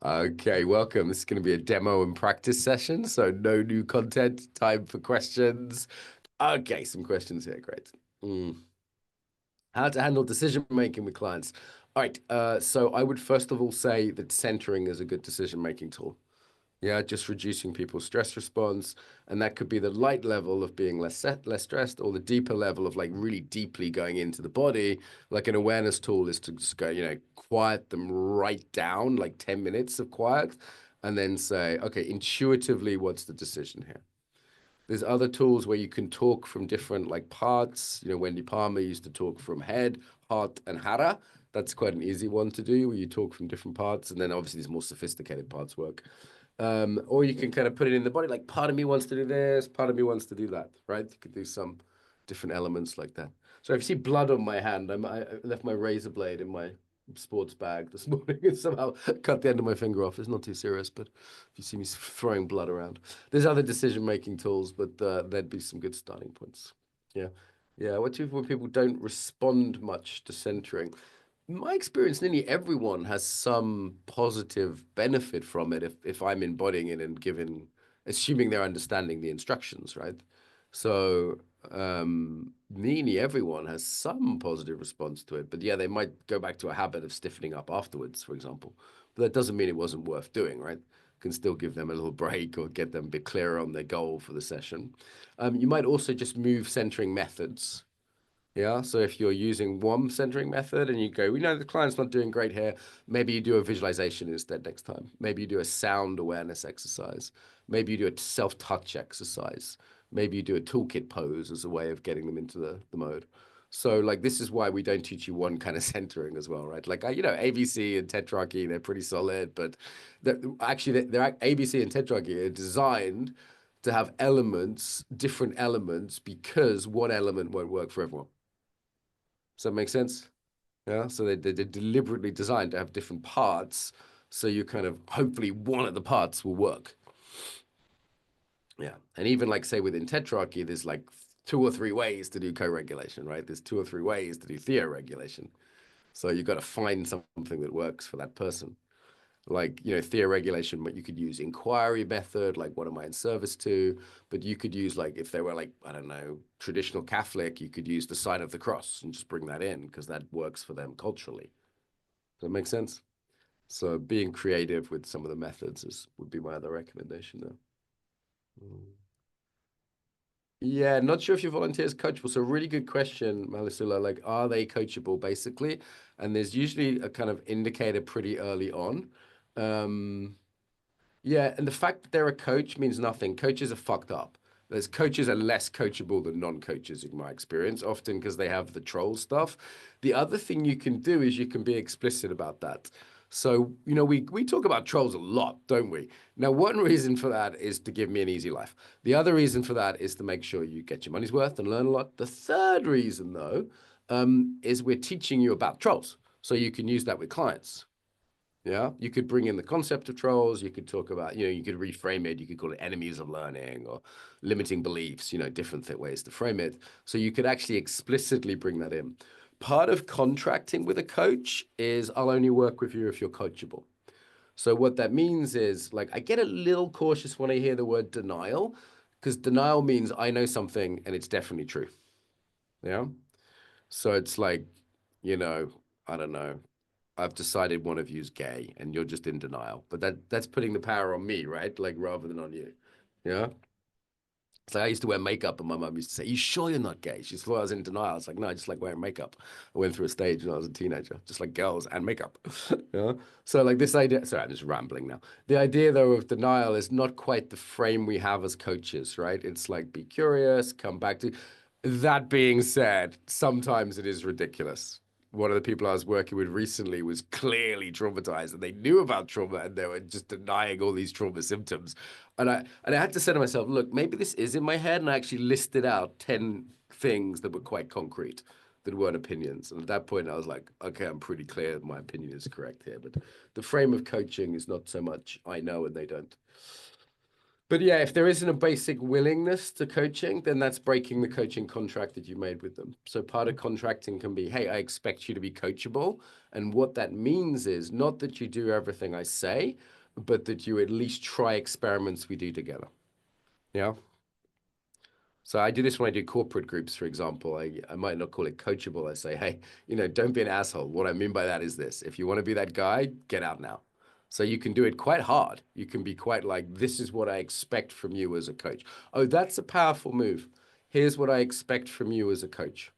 Okay, welcome. This is going to be a demo and practice session, so no new content. Time for questions. Okay, some questions here. Great. Mm. How to handle decision making with clients. All right. So I would first of all say that centering is a good decision making tool. Yeah, just reducing people's stress response, and that could be the light level of being less stressed, or the deeper level of like really deeply going into the body. Like an awareness tool is to just go, quiet them right down, like 10 minutes of quiet, and then say, okay, intuitively, what's the decision here? There's other tools where you can talk from different like parts. Wendy Palmer used to talk from head, heart, and hara. That's quite an easy one to do, where you talk from different parts, and then obviously there's more sophisticated parts work. Or you can kind of put it in the body, like part of me wants to do this, part of me wants to do that, right? You could do some different elements like that. So if you see blood on my hand, I left my razor blade in my sports bag this morning and somehow cut the end of my finger off. It's not too serious, but if you see me throwing blood around, there's other decision-making tools, but there'd be some good starting points. Yeah. Yeah. What do you when people don't respond much to centering? My experience, nearly everyone has some positive benefit from it if I'm embodying it and giving, assuming they're understanding the instructions, right? So nearly everyone has some positive response to it. But yeah, they might go back to a habit of stiffening up afterwards, for example. But that doesn't mean it wasn't worth doing, right? Can still give them a little break or get them a bit clearer on their goal for the session. You might also just move centering methods. Yeah, so if you're using one centering method and you go, we know the client's not doing great here, maybe you do a visualization instead next time. Maybe you do a sound awareness exercise. Maybe you do a self-touch exercise. Maybe you do a toolkit pose as a way of getting them into the mode. So like this is why we don't teach you one kind of centering as well, right? Like ABC and tetrarchy, they're pretty solid, but they're ABC and tetrarchy are designed to have elements, different elements, because one element won't work for everyone. Does that make sense? Yeah. So they're deliberately designed to have different parts. So you kind of hopefully one of the parts will work. Yeah. And even like say within tetrarchy, there's like two or three ways to do co-regulation, right? There's two or three ways to do theoregulation. So you've got to find something that works for that person. Like, theoregulation, but you could use inquiry method, like what am I in service to? But you could use like if they were like, I don't know, traditional Catholic, you could use the sign of the cross and just bring that in because that works for them culturally. Does that make sense? So being creative with some of the methods would be my other recommendation there. Mm. Yeah, not sure if your volunteers coachable. So really good question, Malisula. Like, are they coachable basically? And there's usually a kind of indicator pretty early on. Um, Yeah, and the fact that they're a coach means nothing. Coaches are fucked up. There's coaches are less coachable than non-coaches in my experience, often because they have the troll stuff. The other thing you can do is you can be explicit about that. So, we talk about trolls a lot, don't we? Now, one reason for that is to give me an easy life. The other reason for that is to make sure you get your money's worth and learn a lot. The third reason, though, is we're teaching you about trolls. So you can use that with clients. Yeah, you could bring in the concept of trolls. You could talk about, you could reframe it. You could call it enemies of learning or limiting beliefs, different ways to frame it. So you could actually explicitly bring that in. Part of contracting with a coach is I'll only work with you if you're coachable. So what that means is like I get a little cautious when I hear the word denial because denial means I know something and it's definitely true. Yeah. So it's like, you know, I don't know. I've decided one of you's gay and you're just in denial. But that's putting the power on me, right? Like rather than on you. Yeah. It's like I used to wear makeup and my mum used to say, you sure you're not gay? She thought I was in denial. It's like, no, I just like wearing makeup. I went through a stage when I was a teenager, just like girls and makeup. Yeah. So like this idea, sorry, I'm just rambling now. The idea though of denial is not quite the frame we have as coaches, right? It's like be curious, come back to. That being said, sometimes it is ridiculous. One of the people I was working with recently was clearly traumatized and they knew about trauma and they were just denying all these trauma symptoms. And I had to say to myself, look, maybe this is in my head, and I actually listed out 10 things that were quite concrete that weren't opinions. And at that point I was like, okay, I'm pretty clear my opinion is correct here. But the frame of coaching is not so much I know and they don't. But yeah, if there isn't a basic willingness to coaching, then that's breaking the coaching contract that you made with them. So part of contracting can be, hey, I expect you to be coachable. And what that means is not that you do everything I say, but that you at least try experiments we do together. Yeah. So I do this when I do corporate groups, for example. I might not call it coachable. I say, hey, don't be an asshole. What I mean by that is this. If you want to be that guy, get out now. So you can do it quite hard. You can be quite like, this is what I expect from you as a coach. Oh, that's a powerful move. Here's what I expect from you as a coach,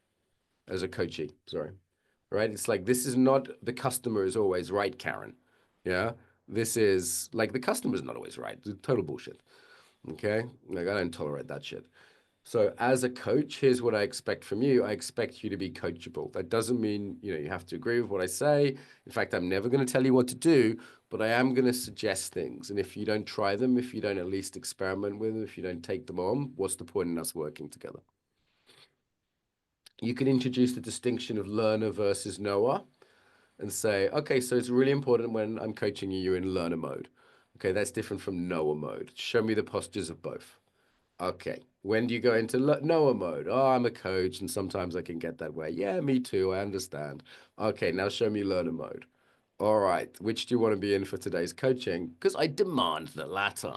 as a coachee, sorry. Right? It's like, this is not the customer is always right, Karen. Yeah. This is like the customer's not always right. It's total bullshit. Okay. Like I don't tolerate that shit. So as a coach, here's what I expect from you. I expect you to be coachable. That doesn't mean, you have to agree with what I say. In fact, I'm never going to tell you what to do, but I am going to suggest things. And if you don't try them, if you don't at least experiment with them, if you don't take them on, what's the point in us working together? You can introduce the distinction of learner versus knower and say, okay, so it's really important when I'm coaching you, you're in learner mode. Okay, that's different from knower mode. Show me the postures of both. Okay. When do you go into Noah mode? Oh, I'm a coach, and sometimes I can get that way. Yeah, me too. I understand. Okay, now show me learner mode. All right. Which do you want to be in for today's coaching? Because I demand the latter.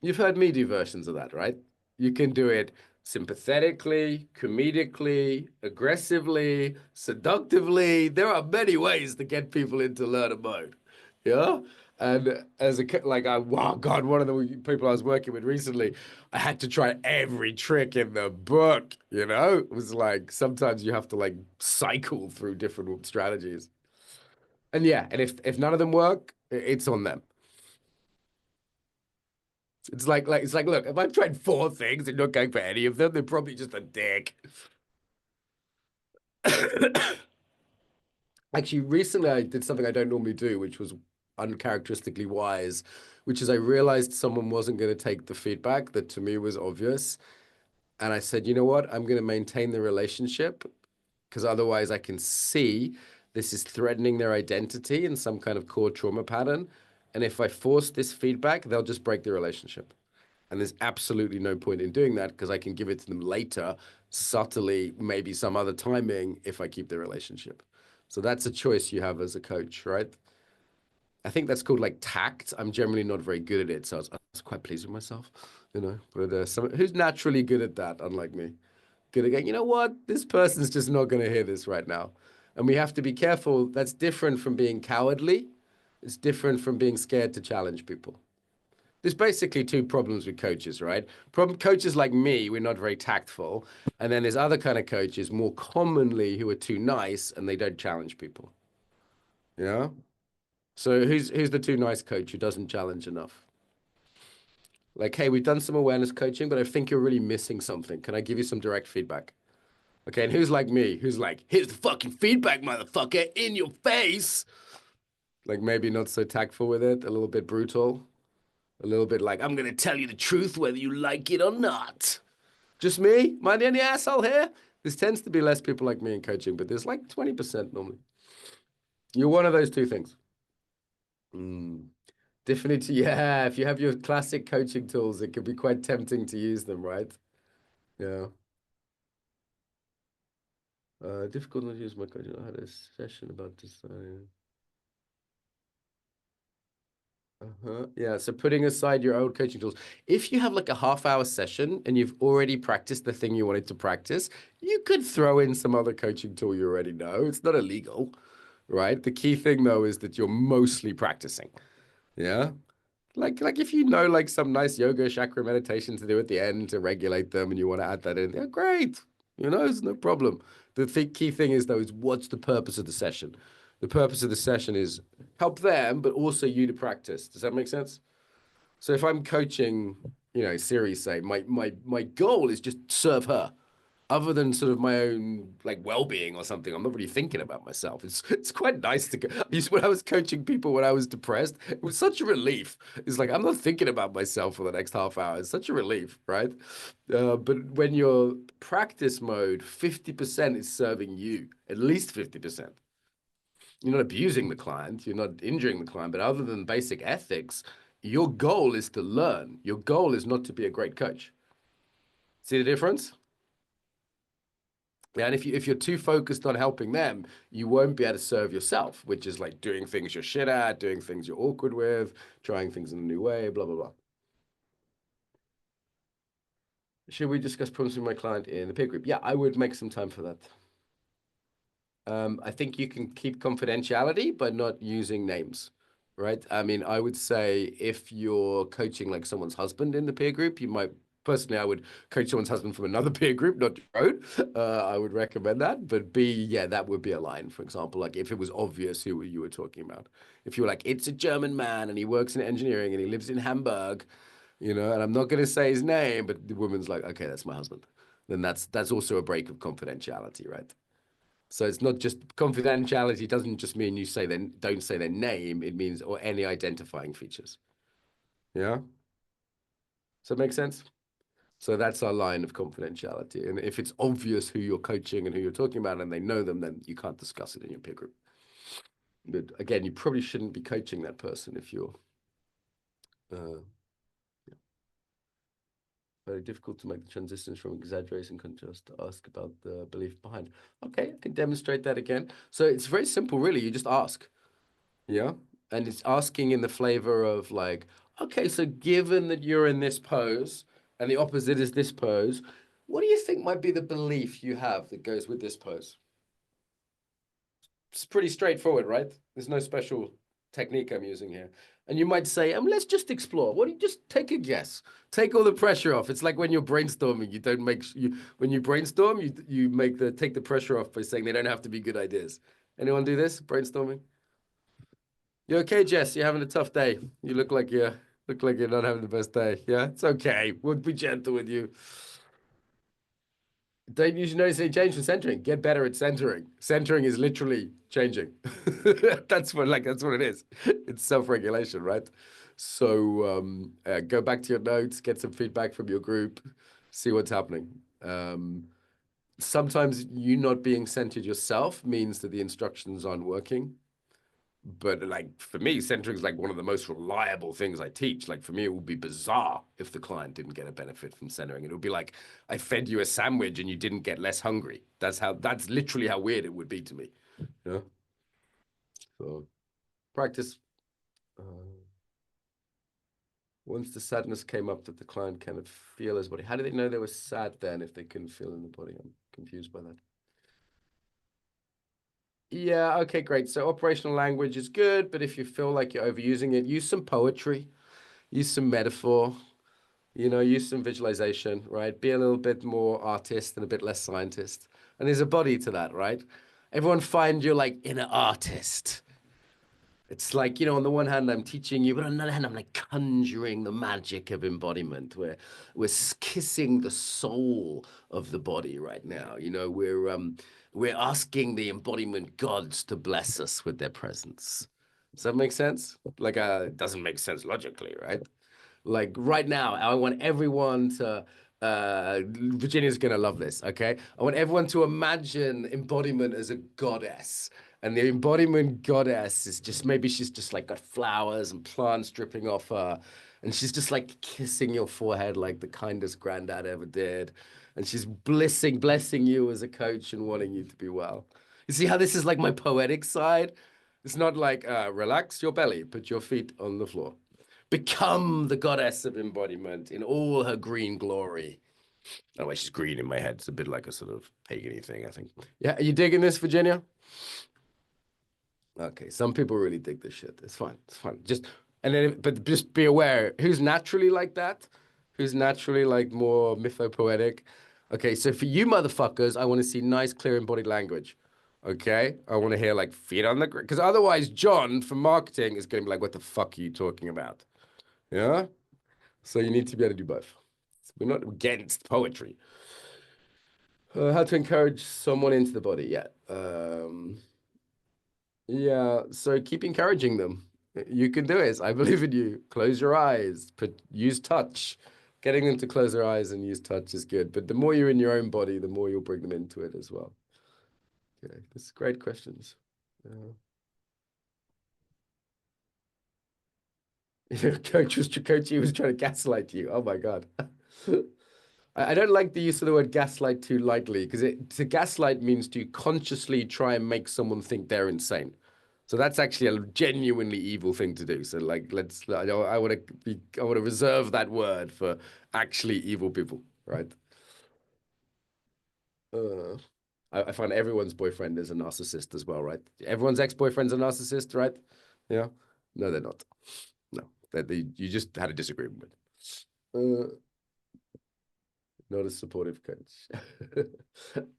You've heard me do versions of that, right? You can do it sympathetically, comedically, aggressively, seductively. There are many ways to get people into learner mode. Yeah. And as a like, wow, God, one of the people I was working with recently, I had to try every trick in the book. It was like sometimes you have to like cycle through different strategies. And yeah, and if none of them work, it's on them. It's like look, if I've tried four things and not going for any of them, they're probably just a dick. Actually, recently I did something I don't normally do, which was uncharacteristically wise, which is I realized someone wasn't going to take the feedback that to me was obvious. And I said, you know what? I'm going to maintain the relationship because otherwise I can see this is threatening their identity in some kind of core trauma pattern. And if I force this feedback, they'll just break the relationship. And there's absolutely no point in doing that because I can give it to them later, subtly, maybe some other timing if I keep the relationship. So that's a choice you have as a coach, right? I think that's called like tact. I'm generally not very good at it, so I was quite pleased with myself, But who's naturally good at that, unlike me, good at going, you know what? This person's just not going to hear this right now, and we have to be careful. That's different from being cowardly. It's different from being scared to challenge people. There's basically two problems with coaches, right? Problem coaches like me, we're not very tactful, and then there's other kind of coaches, more commonly, who are too nice and they don't challenge people. Yeah. So who's the too nice coach who doesn't challenge enough? Like, hey, we've done some awareness coaching, but I think you're really missing something. Can I give you some direct feedback? Okay, and who's like me? Who's like, here's the fucking feedback, motherfucker, in your face. Like maybe not so tactful with it, a little bit brutal, a little bit like, I'm gonna tell you the truth whether you like it or not. Just me? Am I the only asshole here? This tends to be less people like me in coaching, but there's like 20% normally. You're one of those two things. Mm. Definitely, yeah. If you have your classic coaching tools, it can be quite tempting to use them, right? Yeah. Difficult not to use my coaching. I had a session about design. Uh-huh. Yeah. So putting aside your old coaching tools, if you have like a half-hour session and you've already practiced the thing you wanted to practice, you could throw in some other coaching tool you already know. It's not illegal, right? The key thing though is that you're mostly practicing. Yeah. Like if you know like some nice yoga chakra meditation to do at the end to regulate them and you want to add that in, yeah, great. It's no problem. The key thing is though is what's the purpose of the session? The purpose of the session is help them, but also you to practice. Does that make sense? So if I'm coaching, Siri, say my goal is just serve her other than sort of my own like well-being or something. I'm not really thinking about myself. It's quite nice to go. When I was coaching people when I was depressed, it was such a relief. It's like I'm not thinking about myself for the next half hour. It's such a relief, right? But when you're practice mode, 50% is serving you, at least 50%. You're not abusing the client, you're not injuring the client, but other than basic ethics, Your goal is to learn. Your goal is not to be a great coach. See the difference? Yeah, and if you're too focused on helping them, you won't be able to serve yourself, which is like doing things you're shit at, doing things you're awkward with, trying things in a new way, blah, blah, blah. Should we discuss problems with my client in the peer group? Yeah, I would make some time for that. I think you can keep confidentiality, but not using names, right? I mean, I would say if you're coaching like someone's husband in the peer group, you might personally, I would coach someone's husband from another peer group, not your own. I would recommend that. But B, yeah, that would be a line, for example, like if it was obvious who you were talking about. If you were like, it's a German man and he works in engineering and he lives in Hamburg, and I'm not going to say his name, but the woman's like, okay, that's my husband. Then that's also a break of confidentiality, right? So it's not just confidentiality doesn't just mean you say then don't say their name. It means or any identifying features. Yeah. Does that make sense? So that's our line of confidentiality. And if it's obvious who you're coaching and who you're talking about and they know them, then you can't discuss it in your peer group. But again, you probably shouldn't be coaching that person if you're uh, very difficult to make the transitions from exaggeration contrast to ask about the belief behind. Okay, I can demonstrate that again. So it's very simple, really. You just ask. Yeah. And it's asking in the flavor of like, okay, so given that you're in this pose and the opposite is this pose, what do you think might be the belief you have that goes with this pose? It's pretty straightforward, right? There's no special technique I'm using here. And you might say, let's just explore. What do you just take a guess? Take all the pressure off. It's like when you're brainstorming, you don't make you when you brainstorm, you make the take the pressure off by saying they don't have to be good ideas. Anyone do this? Brainstorming? You okay, Jess? You're having a tough day. You look like you're not having the best day. Yeah, it's okay. We'll be gentle with you. Don't you notice any change from centering? Get better at centering. Centering is literally changing. That's what it is. It's self-regulation, right? So go back to your notes, get some feedback from your group, see what's happening. Sometimes you not being centered yourself means that the instructions aren't working. But like for me, centering is like one of the most reliable things I teach. Like for me, it would be bizarre if the client didn't get a benefit from centering. It would be like I fed you a sandwich and you didn't get less hungry. That's literally how weird it would be to me. Yeah. So practice. Once the sadness came up that the client cannot feel his body. How do they know they were sad then if they couldn't feel in the body? I'm confused by that. Yeah, okay, great. So operational language is good, but if you feel like you're overusing it, use some poetry, use some metaphor, use some visualization, right? Be a little bit more artist and a bit less scientist. And there's a body to that, right? Everyone find your like inner artist. It's like, on the one hand, I'm teaching you, but on the other hand, I'm like conjuring the magic of embodiment. We're kissing the soul of the body right now. We're asking the embodiment gods to bless us with their presence. Does that make sense? Like, it doesn't make sense logically, right? Like right now, I want everyone to. Virginia's gonna love this. Okay, I want everyone to imagine embodiment as a goddess, and the embodiment goddess is just maybe she's just like got flowers and plants dripping off her, and she's just like kissing your forehead like the kindest granddad ever did, and she's blessing you as a coach and wanting you to be well. You see how this is like my poetic side? It's not like relax your belly, put your feet on the floor. Become the goddess of embodiment in all her green glory. Oh, well, she's green in my head. It's a bit like a sort of pagan thing, I think. Yeah, are you digging this, Virginia? Okay, some people really dig this shit. It's fine. It's fine. But just be aware who's naturally like that, who's naturally like more mythopoetic. Okay, so for you motherfuckers, I want to see nice, clear, embodied language. Okay, I want to hear like feet on the ground because otherwise, John from marketing is going to be like, "What the fuck are you talking about?" Yeah. So you need to be able to do both. We're not against poetry. How to encourage someone into the body? Yeah. Yeah. So keep encouraging them. You can do it. I believe in you. Close your eyes. Use touch. Getting them to close their eyes and use touch is good. But the more you're in your own body, the more you'll bring them into it as well. Okay. That's great questions. Coach was trying to gaslight you. Oh my God. I don't like the use of the word gaslight too lightly because to gaslight means to consciously try and make someone think they're insane. So that's actually a genuinely evil thing to do. So like, I want to I want to reserve that word for actually evil people, right? Uh, I find everyone's boyfriend is a narcissist as well, right? Everyone's ex-boyfriend's a narcissist, right? Yeah. No, they're not. No, you just had a disagreement with. Not a supportive coach.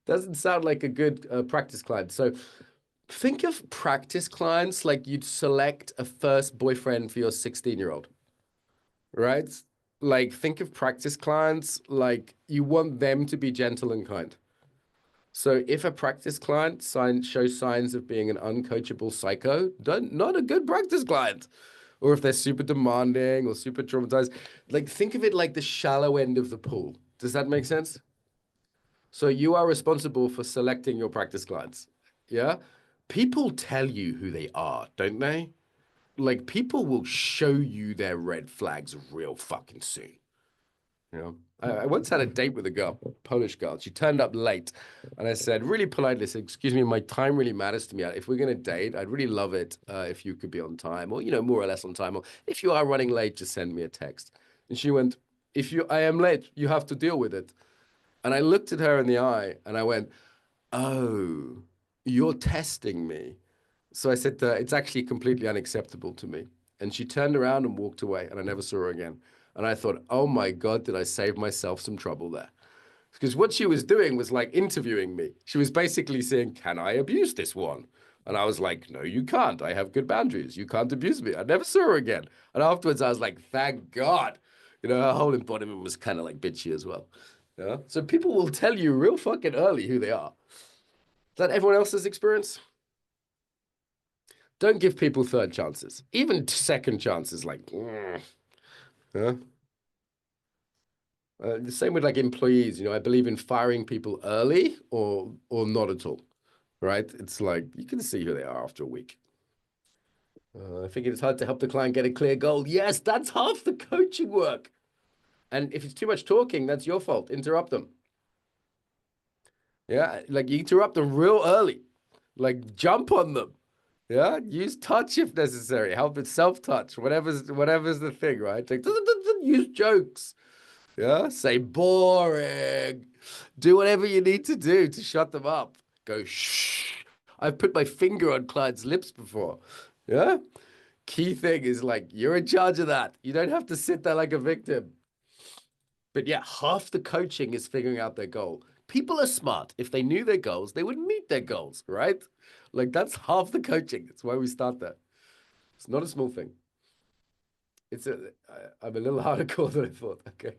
Doesn't sound like a good practice client. So think of practice clients like you'd select a first boyfriend for your 16-year-old, right? Like think of practice clients like you want them to be gentle and kind. So if a practice client shows signs of being an uncoachable psycho, not a good practice client. Or if they're super demanding or super traumatized, like think of it like the shallow end of the pool. Does that make sense? So you are responsible for selecting your practice clients. Yeah. People tell you who they are, don't they? Like people will show you their red flags real fucking soon. You know, I once had a date with a girl, Polish girl. She turned up late, and I said, really politely, said, "Excuse me, my time really matters to me. If we're gonna date, I'd really love it if you could be on time, or more or less on time. Or if you are running late, just send me a text." And she went, I am late, you have to deal with it." And I looked at her in the eye, and I went, "Oh, you're testing me." So I said, "It's actually completely unacceptable to me." And she turned around and walked away, and I never saw her again. And I thought, oh my God, did I save myself some trouble there? Because what she was doing was like interviewing me. She was basically saying, can I abuse this one? And I was like, no, you can't. I have good boundaries. You can't abuse me. I never saw her again. And afterwards, I was like, thank God. Her whole embodiment was kind of like bitchy as well. Yeah. So people will tell you real fucking early who they are. Is that everyone else's experience? Don't give people third chances, even second chances. Like, yeah. The same with like employees, I believe in firing people early or not at all, right? It's like you can see who they are after a week. I think it's hard to help the client get a clear goal. Yes, that's half the coaching work. And if it's too much talking, that's your fault. Interrupt them. Yeah, like you interrupt them real early. Like jump on them. Yeah, use touch if necessary. Help with self-touch. Whatever's the thing, right? Like, use jokes. Yeah, say boring. Do whatever you need to do to shut them up. Go shh. I've put my finger on clients' lips before. Yeah. Key thing is like you're in charge of that. You don't have to sit there like a victim. But yeah, half the coaching is figuring out their goal. People are smart. If they knew their goals, they would meet their goals, right? Like that's half the coaching. That's why we start there. It's not a small thing. I'm a little harder core than I thought. Okay.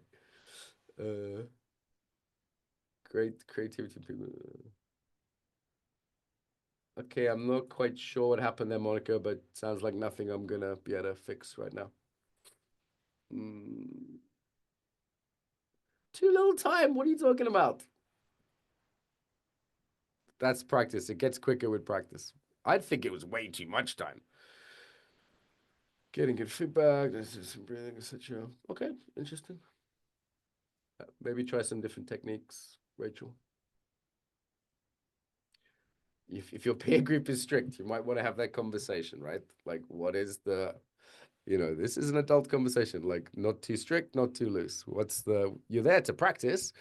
Uh, Great creativity people. Okay, I'm not quite sure what happened there, Monica, but sounds like nothing I'm gonna be able to fix right now. Mm, too little time. What are you talking about? That's practice. It gets quicker with practice. I'd think it was way too much time. Getting good feedback, some breathing, etc. Okay, interesting. Maybe try some different techniques, Rachel. If your peer group is strict, you might want to have that conversation, right? Like, what is this is an adult conversation, like not too strict, not too loose. You're there to practice.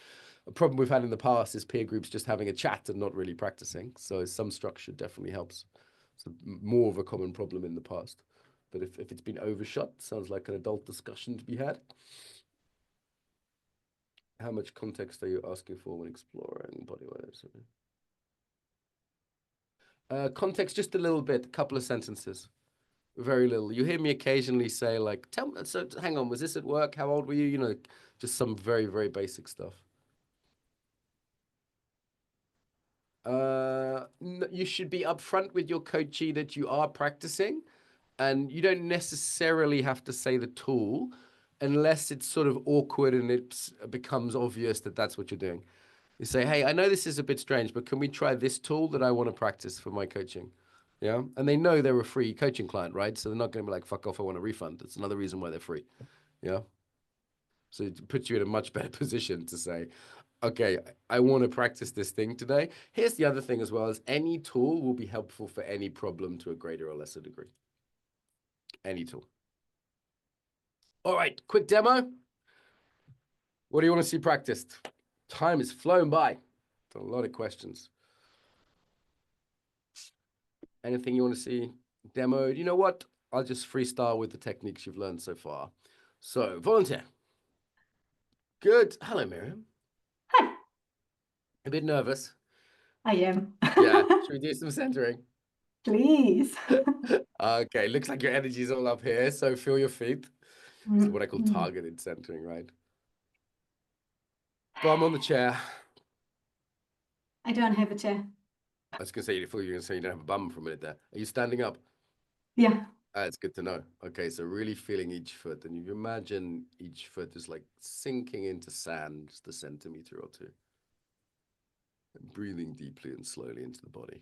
A problem we've had in the past is peer groups just having a chat and not really practicing. So some structure definitely helps. So more of a common problem in the past. But if it's been overshot, sounds like an adult discussion to be had. How much context are you asking for when exploring body waves? Context, just a little bit, a couple of sentences. Very little. You hear me occasionally say like, "Tell me." So hang on, was this at work? How old were you? Just some very, very basic stuff. You should be upfront with your coachee that you are practicing, and you don't necessarily have to say the tool unless it's sort of awkward and it becomes obvious that that's what you're doing. You say, "Hey, I know this is a bit strange, but can we try this tool that I want to practice for my coaching?" Yeah. And they know they're a free coaching client, right? So they're not going to be like, fuck off, I want a refund. It's another reason why they're free. Yeah. So it puts you in a much better position to say, okay, I want to practice this thing today. Here's the other thing as well, is any tool will be helpful for any problem to a greater or lesser degree. Any tool. All right, quick demo. What do you want to see practiced? Time has flown by. A lot of questions. Anything you want to see demoed? You know what? I'll just freestyle with the techniques you've learned so far. So, volunteer. Good. Hello, Miriam. Hi, A bit nervous. I am. Yeah. Should we do some centering? Please. Okay. Looks like your energy's all up here. So feel your feet. This is what I call Mm. targeted centering, right? Bum on the chair. I don't have a chair. I was gonna say you feel you're gonna say you don't have a bum for a minute there. Are you standing up? Yeah. It's good to know. Okay, so really feeling each foot, and you imagine each foot is like sinking into sand, just a centimeter or two, and breathing deeply and slowly into the body.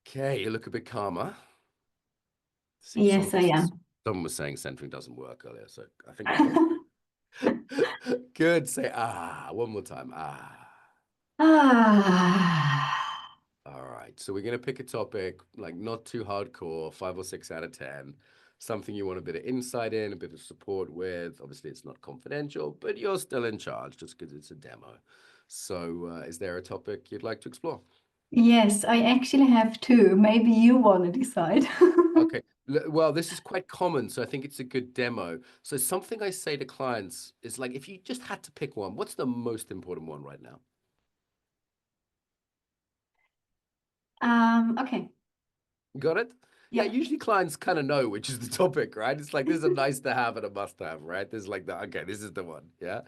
Okay, you look a bit calmer. See, Yes, I am. someone was saying centering doesn't work earlier, so I think we're good. Good. Say one more time. Ah. All right. So we're gonna pick a topic like not too hardcore, 5 or 6 out of 10. Something you want a bit of insight in, a bit of support with. Obviously, it's not confidential, but you're still in charge just because it's a demo. So, is there a topic you'd like to explore? Yes, I actually have two. Maybe you want to decide. Okay. Well, this is quite common, so I think it's a good demo. So, something I say to clients is like, if you just had to pick one, what's the most important one right now? Okay. Got it? Yeah, Yeah. usually clients kind of know which is the topic, right? It's like there's a nice to have and a must have, right? There's like the okay, this is the one, yeah.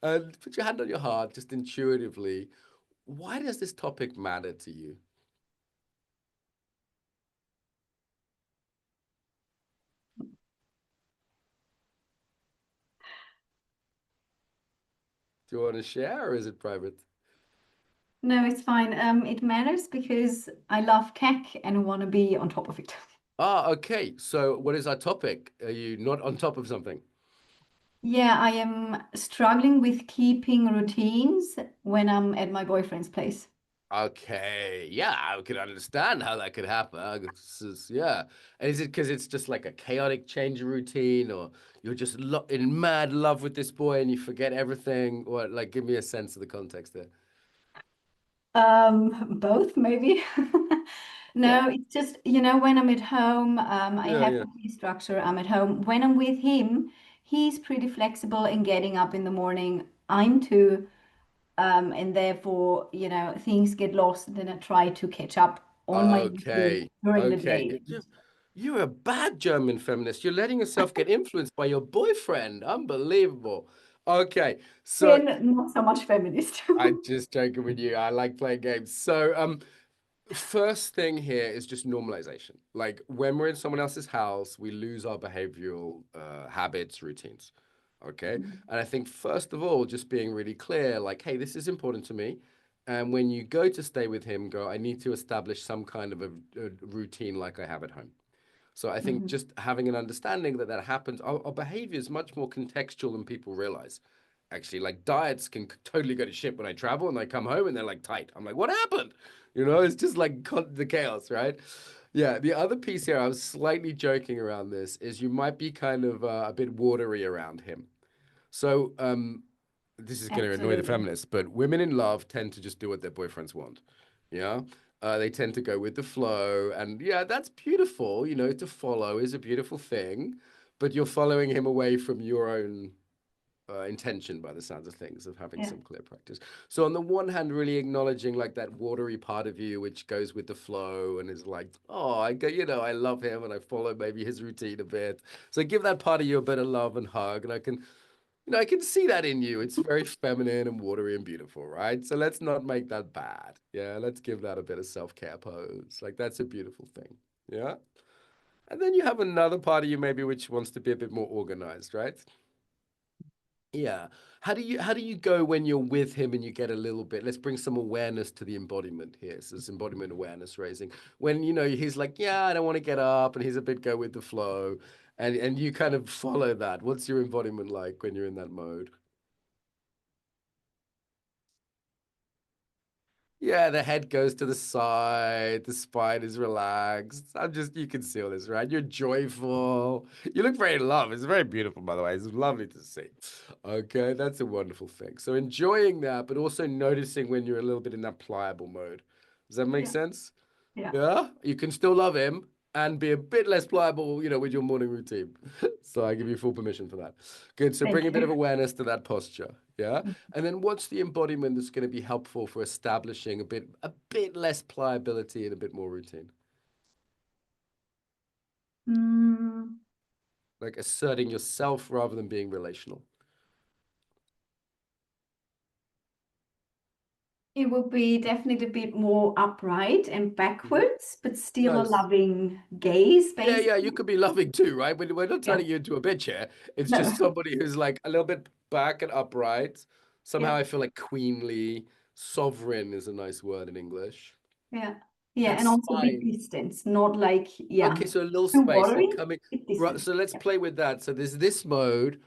And put your hand on your heart, just intuitively. Why does this topic matter to you? Do you want to share or is it private? No, it's fine. It matters because I love CAC and want to be on top of it. Okay. So what is our topic? Are you not on top of something? Yeah, I am struggling with keeping routines when I'm at my boyfriend's place. Okay, yeah, I could understand how that could happen. Yeah, and is it because it's just like a chaotic change of routine, or you're just in mad love with this boy and you forget everything? Or like, give me a sense of the context there. Both maybe. Yeah, No, it's just, when I'm at home, I yeah, have yeah. complete structure. I'm at home. When I'm with him, he's pretty flexible in getting up in the morning. I'm too, and therefore, things get lost. Then I try to catch up on my sleep Okay, during the okay. day. You're a bad German feminist. You're letting yourself get influenced by your boyfriend. Unbelievable. Okay, so Again, not so much feminist. I'm just joking with you. I like playing games. So, first thing here is just normalization. Like when we're in someone else's house, we lose our behavioral habits, routines. Okay. And I think, first of all, just being really clear, like, hey, this is important to me. And when you go to stay with him, go, I need to establish some kind of a routine like I have at home. So I think Mhm. just having an understanding that that happens, our behavior is much more contextual than people realize. Actually, like diets can totally go to shit when I travel and I come home and they're like tight. I'm like, what happened? It's just like the chaos, right? Yeah. The other piece here, I was slightly joking around this, is you might be kind of a bit watery around him. So, this is going to annoy the Absolutely. feminists, but women in love tend to just do what their boyfriends want. Yeah. They tend to go with the flow. And yeah, that's beautiful. To follow is a beautiful thing, but you're following him away from your own intention by the sounds of things of having Yeah. some clear practice. So on the one hand, really acknowledging like that watery part of you, which goes with the flow and is like, oh, I go, I love him and I follow maybe his routine a bit. So give that part of you a bit of love and hug. And I can see that in you. It's very feminine and watery and beautiful, right? So let's not make that bad. Yeah, let's give that a bit of self-care pose. Like that's a beautiful thing. Yeah. And then you have another part of you maybe which wants to be a bit more organized, right? Yeah. How do you go when you're with him and you get a little bit, let's bring some awareness to the embodiment here. So this embodiment awareness raising. When he's like, yeah, I don't want to get up, and he's a bit go with the flow. And you kind of follow that. What's your embodiment like when you're in that mode? Yeah, the head goes to the side, the spine is relaxed. You can see all this, right? You're joyful. You look very in love. It's very beautiful, by the way. It's lovely to see. Okay, that's a wonderful thing. So enjoying that, but also noticing when you're a little bit in that pliable mode. Does that make Yeah, sense? yeah, Yeah, you can still love him and be a bit less pliable, with your morning routine. So I give you full permission for that. Good. So bring thank a bit you. of awareness to that posture. Yeah. And then what's the embodiment that's going to be helpful for establishing a bit less pliability and a bit more routine? Mm, Like asserting yourself rather than being relational. it will be definitely a bit more upright and Mhm. backwards, but still a Nice. loving gaze, Yeah, yeah, you basically. could be loving too, right? We're not Yeah. turning you into a bitch here. It's just No. somebody who's like a little bit back and upright. Somehow Yeah. I feel like queenly, sovereign is a nice word in English. Yeah. Yeah. And That's also a bit fine. distance, not like, yeah, Okay, so a little too space, like watery, coming. bit Right, distance. so let's Yeah. play with that. So there's this mode,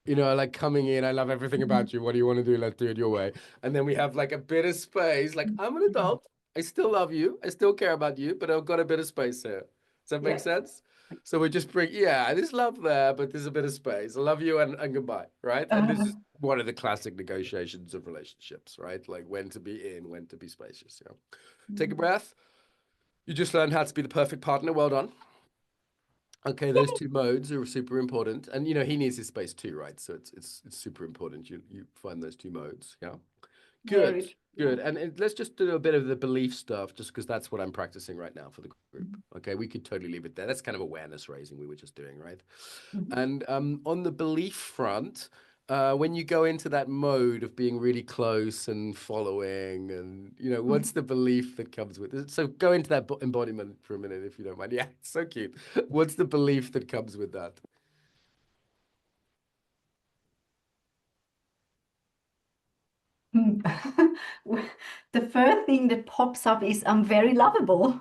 like coming in. I love everything Mhm. about you. What do you want to do? Let's do it your way. And then we have like a bit of space. Like I'm an adult. I still love you. I still care about you, but I've got a bit of space here. Does that make Yeah. sense? So we just bring, yeah, there's love there, but there's a bit of space. I love you and goodbye, right? And this Uh, is one of the classic negotiations of relationships, right? Like when to be in, when to be spacious. Yeah. Take a breath. You just learned how to be the perfect partner. Well done. Okay, those two modes are super important, and he needs his space too, right? So it's super important you find those two modes. Yeah, good, Very, yeah. good. And let's just do a bit of the belief stuff, just because that's what I'm practicing right now for the group. Okay, we could totally leave it there. That's kind of awareness raising we were just doing, right? Mhm. And on the belief front, when you go into that mode of being really close and following, and what's Mhm. the belief that comes with it? So go into that embodiment for a minute, if you don't mind. Yeah, it's so cute. What's the belief that comes with that? The first thing that pops up is I'm very lovable.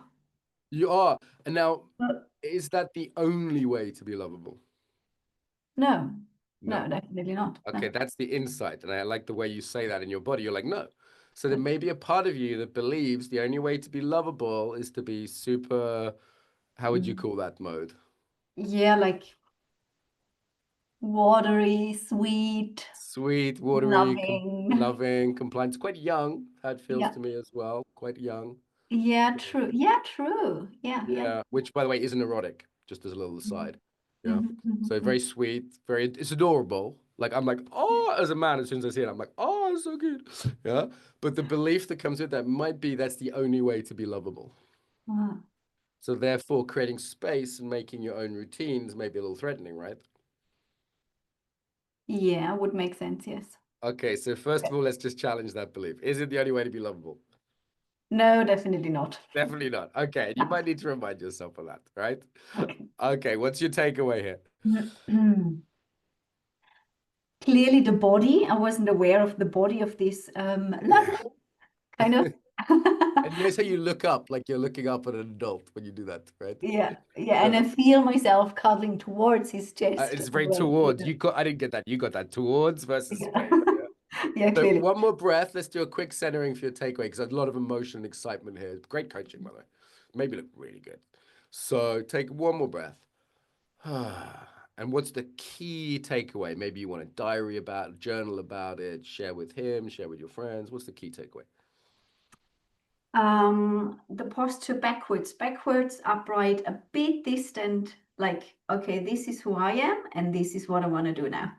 You are. And now, Uh, is that the only way to be lovable? No, No. no, definitely not. Okay, No, that's the insight. And I like the way you say that in your body. You're like, no. So there no. may be a part of you that believes the only way to be lovable is to be super, how would you Mm. call that mode? Yeah, like watery, sweet, Sweet, watery, loving. loving, compliant. It's quite young, that feels Yeah, to me as well. Quite young. yeah, true. Yeah, true. Yeah, yeah. Yeah, which by the way isn't erotic, just as a little Mhm, aside. Yeah. mhm, So mhm, very sweet, it's adorable. Like I'm like, oh, as a man, as soon as I see it, I'm like, oh, it's so good. Yeah. But the belief that comes with that might be that's the only way to be lovable. mhm. So therefore, creating space and making your own routines may be a little threatening, right? Yeah, would make sense, yes. Okay, so first Okay. of all, let's just challenge that belief. Is it the only way to be lovable? No, definitely not. Definitely not. Okay, you No. might need to remind yourself of that, right? Okay. Okay, what's your takeaway here? Clearly the body, I wasn't aware of the body of this Yeah. lovely kind of. And notice how you look up, like you're looking up at an adult when you do that, right? Yeah, yeah, and Yeah. I feel myself cuddling towards his chest It's as very well. towards. I didn't get that. You got that towards versus Yeah. space. Yeah. Yeah, So clearly. one more breath. Let's do a quick centering for your takeaway because there's a lot of emotion and excitement here. Great coaching, by the way. Maybe look really good. So take one more breath. And what's the key takeaway? Maybe you want a diary about, journal about it, share with him, share with your friends. What's the key takeaway? The posture backwards, upright, a bit distant, like, okay, this is who I am, and this is what I want to do now.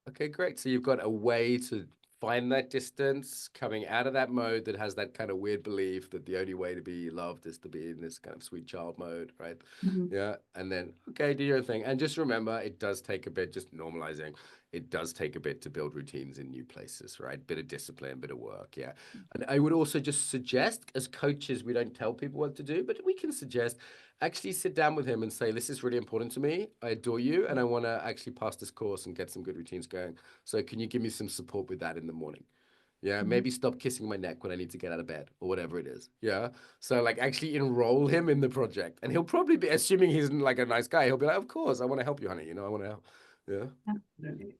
Okay, great. So you've got a way to find that distance coming out of that mode that has that kind of weird belief that the only way to be loved is to be in this kind of sweet child mode, right? Mhm. Yeah. And then, okay, do your thing. And just remember, it does take a bit, just normalizing, it does take a bit to build routines in new places, right? Bit of discipline, bit of work. Yeah. And I would also just suggest, as coaches, we don't tell people what to do, but we can suggest actually sit down with him and say, this is really important to me. I adore you. And I want to actually pass this course and get some good routines going. So can you give me some support with that in the morning? Yeah, maybe stop kissing my neck when I need to get out of bed or whatever it is. Yeah. So like actually enroll him in the project. And he'll probably be, assuming he's like a nice guy, he'll be like, of course, I want to help you, honey. You know, I want to help. Yeah. Absolutely.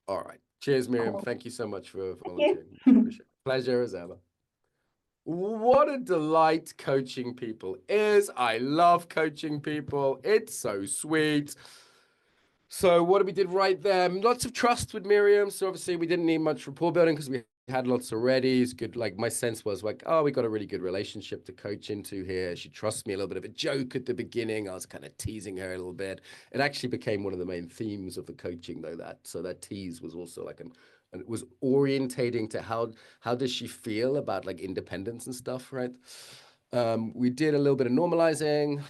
All right. Cheers, Miriam. Cool. Thank you so much for Thank volunteering. you. Appreciate it. Pleasure as ever. What a delight coaching people is. I love coaching people. It's so sweet. So what we did right there, lots of trust with Miriam. So obviously we didn't need much rapport building because we had lots already. It's good. Like my sense was like, oh, we got a really good relationship to coach into here. She trusts me. A little bit of a joke at the beginning. I was kind of teasing her a little bit. It actually became one of the main themes of the coaching though, that tease was also like and it was orientating to how does she feel about like independence and stuff, right? We did a little bit of normalizing,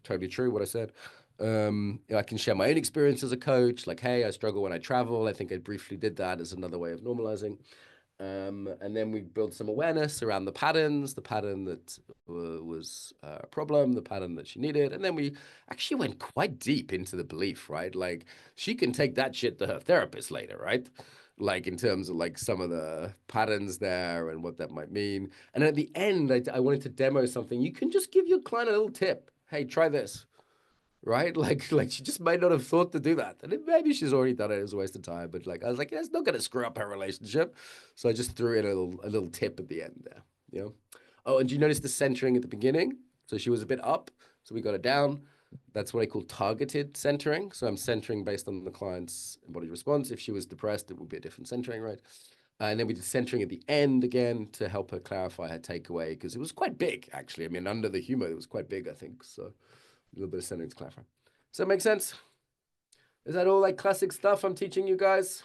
totally true what I said. I can share my own experience as a coach, like, hey, I struggle when I travel. I think I briefly did that as another way of normalizing. And then we built some awareness around the patterns, the pattern that was a problem, the pattern that she needed. And then we actually went quite deep into the belief, right? Like she can take that shit to her therapist later, right? Like in terms of like some of the patterns there and what that might mean. And at the end, I wanted to demo something. You can just give your client a little tip. Hey, try this, right? Like she just might not have thought to do that, and maybe she's already done it. It was a waste of time, but like I was like, yeah, it's not going to screw up her relationship, so I just threw in a little tip at the end there. You know. Oh, and do you notice the centering at the beginning? So she was a bit up, so we got it down. That's what I call targeted centering. So I'm centering based on the client's embodied response. If she was depressed, it would be a different centering, right? And then we did centering at the end again to help her clarify her takeaway because it was quite big, actually. I mean, under the humor, it was quite big, I think. So a little bit of centering to clarify. Does that make sense? Is that all like classic stuff I'm teaching you guys?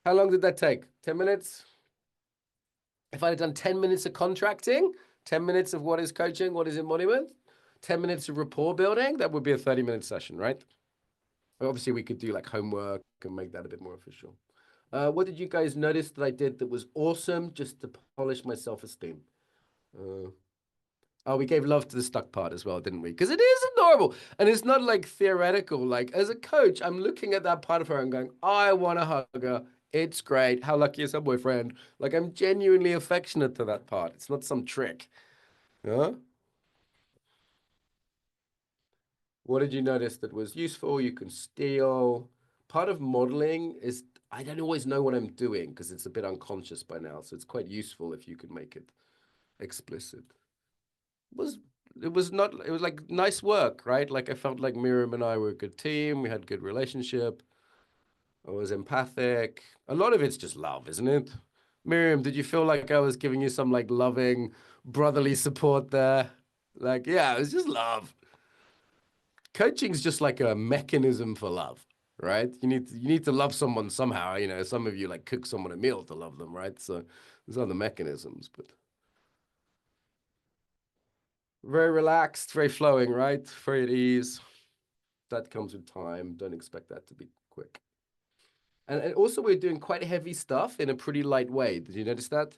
How long did that take? 10 minutes? If I had done 10 minutes of contracting, 10 minutes of what is coaching, what is embodiment, 10 minutes of rapport building, that would be a 30-minute session, right? Obviously, we could do like homework and make that a bit more official. What did you guys notice that I did that was awesome just to polish my self-esteem? Oh, we gave love to the stuck part as well, didn't we? Because it is adorable. And it's not like theoretical. Like, as a coach, I'm looking at that part of her and going, I want to hug her. It's great. How lucky is her boyfriend? Like, I'm genuinely affectionate to that part. It's not some trick. Huh? What did you notice that was useful? You can steal. Part of modeling is I don't always know what I'm doing because it's a bit unconscious by now. So it's quite useful if you can make it explicit. Was it was not it was like nice work, right? Like I felt like Miriam and I were a good team. We had good relationship. I was empathic. A lot of it's just love, isn't it? Miriam, did you feel like I was giving you some like loving brotherly support there? Like, yeah, it was just love. Coaching's just like a mechanism for love, right? You need to love someone somehow. Some of you like cook someone a meal to love them, right? So there's other mechanisms, but very relaxed, very flowing, right? Very at ease. That comes with time. Don't expect that to be quick. And also, we're doing quite heavy stuff in a pretty light way. Did you notice that?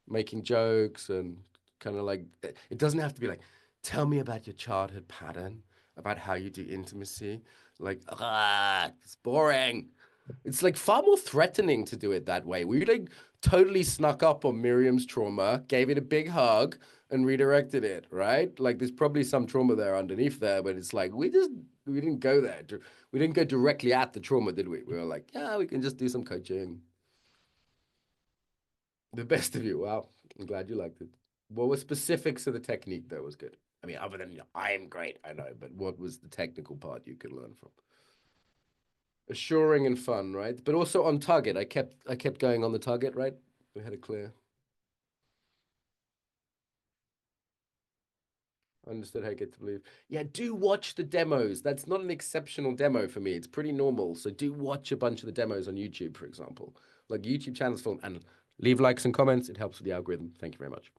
Making jokes and kind of like, it doesn't have to be like, tell me about your childhood pattern, about how you do intimacy. Like, it's boring. It's like far more threatening to do it that way. We like totally snuck up on Miriam's trauma, gave it a big hug, and redirected it, right? Like there's probably some trauma there underneath there, but it's like we didn't go there. We didn't go directly at the trauma, did we? We were like, yeah, we can just do some coaching. The best of you. Wow. I'm glad you liked it. What were specifics of the technique that was good? I mean, other than I am great, I know, but what was the technical part you could learn from? Assuring and fun, right? But also on target. I kept going on the target, right? We had a clear. Understood how I get to believe. Yeah, do watch the demos. That's not an exceptional demo for me. It's pretty normal. So do watch a bunch of the demos on YouTube, for example. Like YouTube channels film and leave likes and comments. It helps with the algorithm. Thank you very much.